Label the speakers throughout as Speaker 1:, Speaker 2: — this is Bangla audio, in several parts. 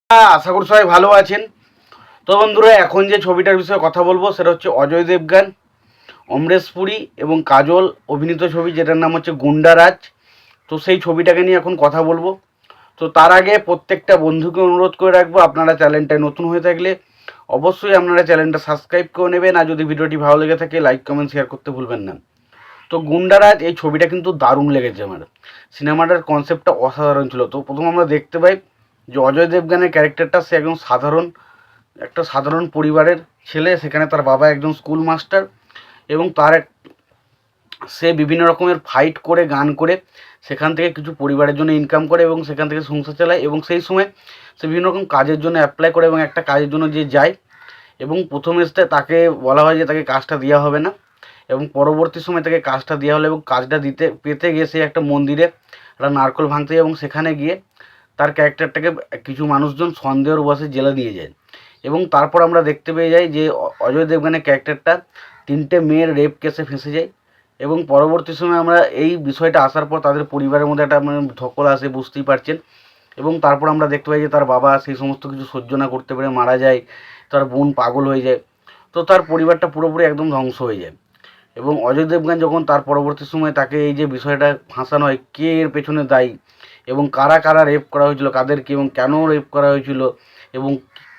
Speaker 1: আশা করি সবাই ভালো আছেন। তো বন্ধুরা, এখন যে ছবিটার বিষয়ে কথা বলবো সেটা হচ্ছে অজয় দেবগন, অমরেশ পুরী এবং কাজল অভিনীত ছবি, যেটার নাম হচ্ছে গুন্ডারাজ। তো সেই ছবিটাকে নিয়ে এখন কথা বলবো। তো তার আগে প্রত্যেকটা বন্ধুকে অনুরোধ করে রাখবো, আপনারা চ্যানেলটায় নতুন হয়ে থাকলে অবশ্যই আপনারা চ্যানেলটা সাবস্ক্রাইব করে নেবেন, আর যদি ভিডিওটি ভালো লেগে থাকে লাইক কমেন্ট শেয়ার করতে ভুলবেন না। তো গুন্ডারাজ এই ছবিটা কিন্তু দারুণ লেগেছে আমার। সিনেমাটার কনসেপ্টটা অসাধারণ ছিল। তো প্রথম আমরা দেখতে পাই যে অজয় দেবগানের ক্যারেক্টারটা, সে একজন একটা সাধারণ পরিবারের ছেলে। সেখানে তার বাবা একজন স্কুল মাস্টার, এবং সে বিভিন্ন রকমের ফাইট করে, গান করে সেখান থেকে কিছু পরিবারের জন্য ইনকাম করে এবং সেখান থেকে সংসার চালায়। এবং সেই সময় সে বিভিন্ন রকম কাজের জন্য অ্যাপ্লাই করে, এবং একটা কাজের জন্য যে যায়, এবং প্রথম স্টেজে তাকে বলা হয় যে তাকে কাজটা দেওয়া হবে না, এবং পরবর্তী সময় তাকে কাজটা দেওয়া হলো। এবং কাজটা পেতে গিয়ে সে একটা মন্দিরে একটা নারকোল ভাঙতে যায়, এবং সেখানে গিয়ে তার ক্যারেক্টারটাকে কিছু মানুষজন সন্দেহের বশে জেলে নিয়ে যায়। এবং তারপর আমরা দেখতে পেয়ে যাই যে অজয় দেবগানের ক্যারেক্টারটা 3টে মেয়ের রেপ কেসে ফেঁসে যায়। এবং পরবর্তী সময় আমরা এই বিষয়টা আসার পর তাদের পরিবারের মধ্যে একটা ধকল আসে, বুঝতেই পারছেন। এবং তারপর আমরা দেখতে পাই যে তার বাবা সেই সমস্ত কিছু সহ্য না করতে পেরে মারা যায়, তার বোন পাগল হয়ে যায়। তো তার পরিবারটা পুরোপুরি একদম ধ্বংস হয়ে যায়। এবং অজয় দেবগান যখন তার পরবর্তী সময় তাকে এই যে বিষয়টা ফাঁসানো হয়, কে এর পেছনে দায়ী এবং কারা কারা রেপ করা হয়েছিল, কাদেরকে এবং কেন রেপ করা হয়েছিল, এবং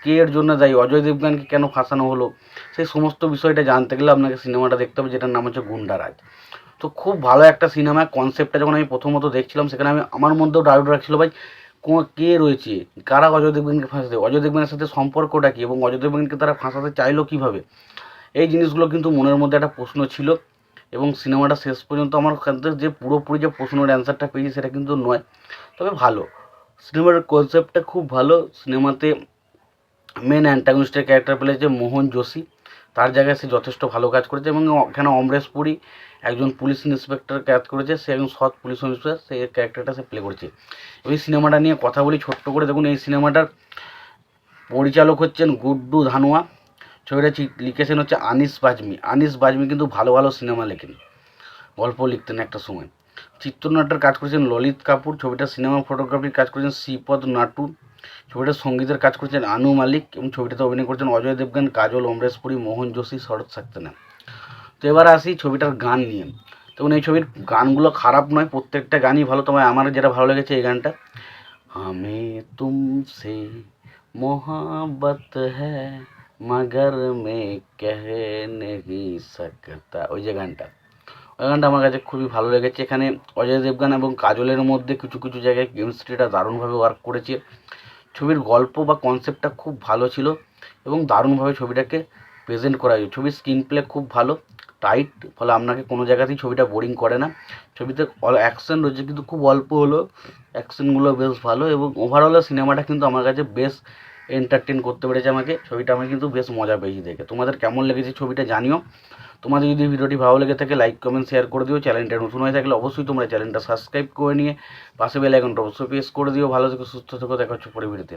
Speaker 1: কে এর জন্য দায়ী, অজয় দেবগানকে কেন ফাঁসানো হলো, সেই সমস্ত বিষয়টা জানতে গেলে আপনাকে সিনেমাটা দেখতে হবে, যেটার নাম হচ্ছে গুন্ডারাজ। তো খুব ভালো একটা সিনেমা। কনসেপ্টটা যখন আমি প্রথমত দেখছিলাম, সেখানে আমার মধ্যেও ডাউট রাখছিল, ভাই কে রয়েছে, কারা অজয় দেবগানকে ফাঁসাতে, অজয় দেবগানের সাথে সম্পর্কটা কী, এবং অজয় দেবগানকে তারা ফাঁসাতে চাইলো কীভাবে। এই জিনিসগুলো কিন্তু মনের মধ্যে একটা প্রশ্ন ছিল। এবং সিনেমাটা শেষ পর্যন্ত আমার কাছে যে পুরোপুরি যে প্রশ্নের অ্যান্সারটা পেয়েছি সেটা কিন্তু নয়, তবে ভালো। সিনেমার কনসেপ্টটা খুব ভালো। সিনেমাতে মেন অ্যান্টাগনিস্টের ক্যারেক্টার প্লে মোহন যোশী, তার জায়গায় সে যথেষ্ট ভালো কাজ করেছে। এবং এখানে অমরেশ পুরী একজন পুলিশ ইন্সপেক্টর কাজ করেছে, সে একজন সৎ পুলিশ ইন্সপেক্টর, সেই ক্যারেক্টারটা সে প্লে করেছে। এই সিনেমাটা নিয়ে কথা বলি ছোট্ট করে। দেখুন, এই সিনেমাটার পরিচালক হচ্ছেন গুড্ডু ধানোয়া, ছবিটা লিখেছেন হচ্ছে আনিস বাজমি। আনিস বাজমি কিন্তু ভালো ভালো সিনেমা লেখেন, গল্প লিখতেন একটা সময়। চিত্রনাট্যের কাজ করেছেন ললিত কাপুর, ছবিটা সিনেমা ফটোগ্রাফির কাজ করেছেন শ্রীপদ নাটু, ছবিটার সঙ্গীতের কাজ করেছেন আনু মালিক, এবং ছবিটাতে অভিনয় করেছেন অজয় দেবগান, কাজল, অমরেশ পুরী, মোহন যোশী, শরৎ সাক্সেনা। তো এবার আসি ছবিটার গান নিয়ে। তখন এই ছবির গানগুলো খারাপ নয়, প্রত্যেকটা গানই ভালো। তবে আমার যেটা ভালো লেগেছে এই গানটা, আমি তুমসে মোহাব্বত হ্যায় মগর মে কহ নেহি সকতা, ওই যে গানটা, ওই গানটা আমার কাছে খুবই ভালো লেগেছে। এখানে অজয় দেবগান এবং কাজলের মধ্যে কিছু কিছু জায়গায় কেমিস্ট্রিটা দারুণভাবে ওয়ার্ক করেছে। ছবির গল্প বা কনসেপ্টটা খুব ভালো ছিল, এবং দারুণভাবে ছবিটাকে প্রেজেন্ট করা হয়েছে। ছবির স্ক্রিন প্লে খুব ভালো, টাইট, ফলে আপনাকে কোনো জায়গাতেই ছবিটা বোরিং করে না। ছবিতে অ্যাকশন রয়েছে কিন্তু খুব অল্প হলো, অ্যাকশনগুলো বেশ ভালো। এবং ওভারঅল সিনেমাটা কিন্তু আমার কাছে বেশ এন্টারটেন করতে পেরেছে আমাকে। ছবিটা আমি কিন্তু বেশ মজা পেয়েছি দেখে। তোমাদের কেমন লেগেছে ছবিটা জানিও। তোমাদের যদি ভিডিওটি ভালো লেগে থাকে লাইক কমেন্ট শেয়ার করে দিও। চ্যানেলটা নতুন হয়ে থাকলে অবশ্যই তোমরা চ্যানেলটা সাবস্ক্রাইব করে নিয়ে পাশে বেল আইকনটা অবশ্যই প্রেস করে দিও। ভালো থেকো, সুস্থ থেকো, দেখা হচ্ছে পরে ভিডিওতে।